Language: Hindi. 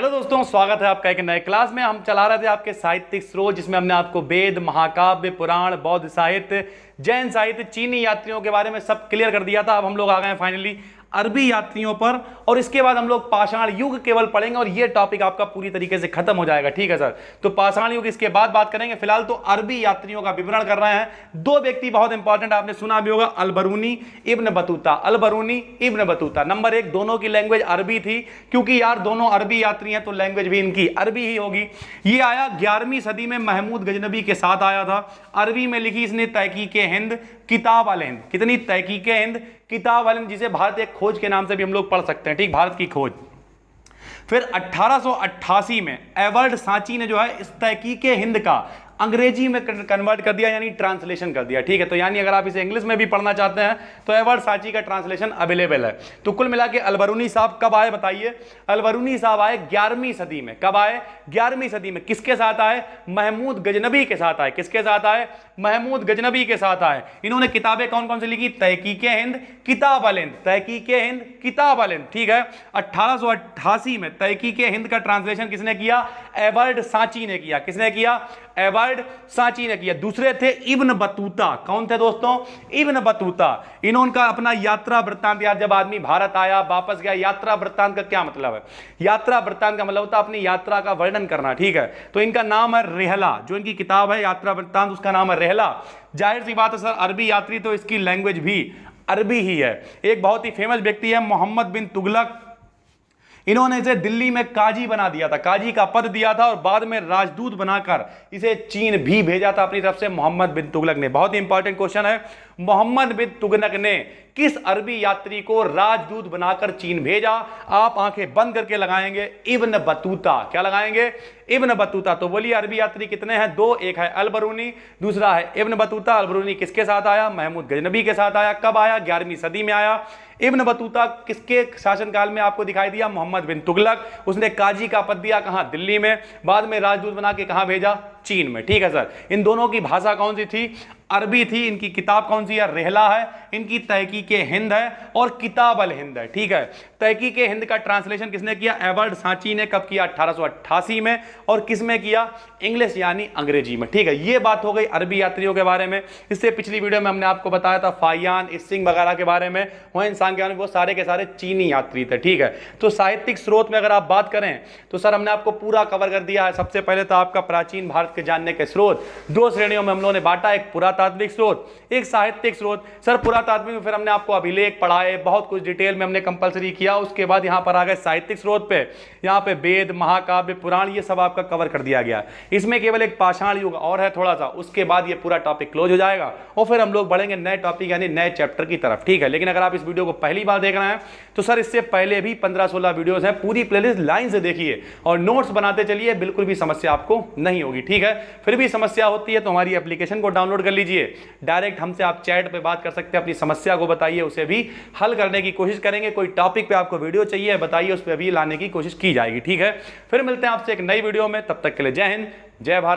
हेलो दोस्तों, स्वागत है आपका एक नए क्लास में। हम चला रहे थे आपके साहित्यिक स्रोत, जिसमें हमने आपको वेद, महाकाव्य, पुराण, बौद्ध साहित्य, जैन साहित्य, चीनी यात्रियों के बारे में सब क्लियर कर दिया था। अब हम लोग आ गए हैं फाइनली अरबी यात्रियों पर, और इसके बाद हम लोग पाषाण युग केवल पढ़ेंगे और ये टॉपिक आपका पूरी तरीके से खत्म हो जाएगा। ठीक है सर, तो पाषाण युग इसके बाद बात करेंगे। फिलहाल तो अरबी यात्रियों का विवरण कर रहे हैं। दो व्यक्ति बहुत इंपॉर्टेंट आपने सुना भी होगा, Al-Biruni Ibn Battuta. Al-Biruni Ibn Battuta number एक, दोनों की लैंग्वेज अरबी थी, क्योंकि यार दोनों अरबी यात्री हैं तो लैंग्वेज भी इनकी अरबी ही होगी। ये आया 11वीं सदी में, महमूद गजनबी के साथ आया था। अरबी में लिखी इसने तहकीक हिंद, किताब अल हिंद। कितनी? तहकीक हिंद, किताब अल हिंद, जिसे भारत एक खोज के नाम से भी हम लोग पढ़ सकते हैं। ठीक, भारत की खोज। फिर 1888 में एवर्ड सांची ने जो है इस तहकीक हिंद का अंग्रेजी में कन्वर्ट कर दिया, यानी ट्रांसलेशन कर दिया। ठीक है, तो यानी अगर आप इसे इंग्लिश में भी पढ़ना चाहते हैं तो एवर्ड सांची का ट्रांसलेशन अवेलेबल है। तो कुल मिला के अलबरूनी साहब कब आए बताइए? अलबरूनी साहब आए 11वीं सदी में। कब आए? 11वीं सदी में। किसके साथ आए? महमूद गजनबी के साथ आए। किसके साथ आए? महमूद गजनबी के साथ आए। इन्होंने किताबें कौन कौन सी लिखी? तहकीक हिंद, किताब अल हिंद। तहकीक हिंद, किताब अल हिंद। ठीक है, 1888 में तहकीक हिंद का ट्रांसलेशन किसने किया? एवर्ड सांची ने किया। किसने किया? एवर्ड सांची ने किया। दूसरे थे इब्न बतूता। कौन थे दोस्तों? Ibn Battuta. इन्होंने अपना यात्रा वृत्तांत, यार जब आदमी भारत आया वापस गया, यात्रा वृत्तांत का क्या मतलब है? यात्रा वृत्तांत का मतलब होता है अपनी यात्रा का वर्णन करना। ठीक है, तो इनका नाम है रेहला। जो इनकी किताब है यात्रा वृत्तांत, उसका नाम है रेहला। जाहिर सी बात है सर, अरबी यात्री तो इसकी लैंग्वेज भी अरबी ही है। एक बहुत ही फेमस व्यक्ति है मोहम्मद बिन तुगलक। इन्होंने इसे दिल्ली में काजी बना दिया था, काजी का पद दिया था, और बाद में राजदूत बनाकर इसे चीन भी भेजा था अपनी तरफ से मोहम्मद बिन तुगलक ने। बहुत ही इंपॉर्टेंट क्वेश्चन है, मोहम्मद बिन तुगलक ने किस अरबी यात्री को राजदूत बनाकर चीन भेजा? आप आंखें बंद करके लगाएंगे इब्न बतूता। क्या लगाएंगे? Ibn Battuta. तो बोलिए अरबी यात्री कितने हैं? दो। एक है अलबरूनी, दूसरा है इब्न बतूता। अलबरूनी किसके साथ आया? महमूद गजनबी के साथ आया। कब आया? 11वीं सदी में आया। इब्न बतूता किसके शासनकाल में आपको दिखाई दिया? मोहम्मद बिन तुगलक। उसने काजी का पद दिया, कहां? दिल्ली में। बाद में राजदूत बना के कहां भेजा? चीन में। ठीक है सर, इन दोनों की भाषा कौन सी थी? अरबी थी। इनकी किताब कौन सी है? रेहला है। इनकी तहकीक हिंद है और किताब अल हिंद है। ठीक है, तहकीक हिंद का ट्रांसलेशन किसने किया? एवर्ड सांची ने। कब किया? 1888 में। और किस में किया? इंग्लिश यानी अंग्रेजी में। ठीक है, ये बात हो गई अरबी यात्रियों के बारे में। इससे पिछली वीडियो में हमने आपको बताया था फाहियान, इसिंग वगैरह के बारे में, हुआनसांग के बारे में। वो सारे के सारे चीनी यात्री थे। ठीक है, तो साहित्यिक स्रोत में अगर आप बात करें तो सर हमने आपको पूरा कवर कर दिया है। सबसे पहले तो आपका प्राचीन भारत के जानने के स्रोत दो श्रेणियों में हम लोगों ने बांटा, एक पुरातात्विक स्रोत, एक साहित्यिक स्रोत। सर पुरातात्विक में फिर हमने आपको अभिलेख पढ़ाए, बहुत कुछ डिटेल में हमने कंपलसरी किया। उसके बाद यहां पर आ गए साहित्यिक स्रोत पे। यहां पे वेद, महाकाव्य, पुराण, ये सब आपका कवर कर दिया गया। इसमें केवल एक पाषाण युग और है थोड़ा सा, उसके बाद ये पूरा टॉपिक क्लोज हो जाएगा और फिर हम लोग बढ़ेंगे नए टॉपिक यानी नए चैप्टर की तरफ। ठीक है, लेकिन अगर आप इस वीडियो को पहली बार देख रहे हैं तो सर इससे पहले भी 15-16 वीडियोस हैं, पूरी प्लेलिस्ट लाइन से देखिए और नोट्स बनाते चलिए, बिल्कुल भी समस्या आपको नहीं होगी। ठीक है, फिर भी समस्या होती है तो हमारी एप्लीकेशन को डाउनलोड कर लीजिए। डायरेक्ट हमसे आप चैट पे बात कर सकते हैं, अपनी समस्या को बताइए, उसे भी हल करने की कोशिश करेंगे। कोई टॉपिक पे आपको वीडियो चाहिए बताइए, उस पर भी लाने की कोशिश की जाएगी। ठीक है, फिर मिलते हैं आपसे एक नई वीडियो में, तब तक के लिए जय हिंद, जय भारत।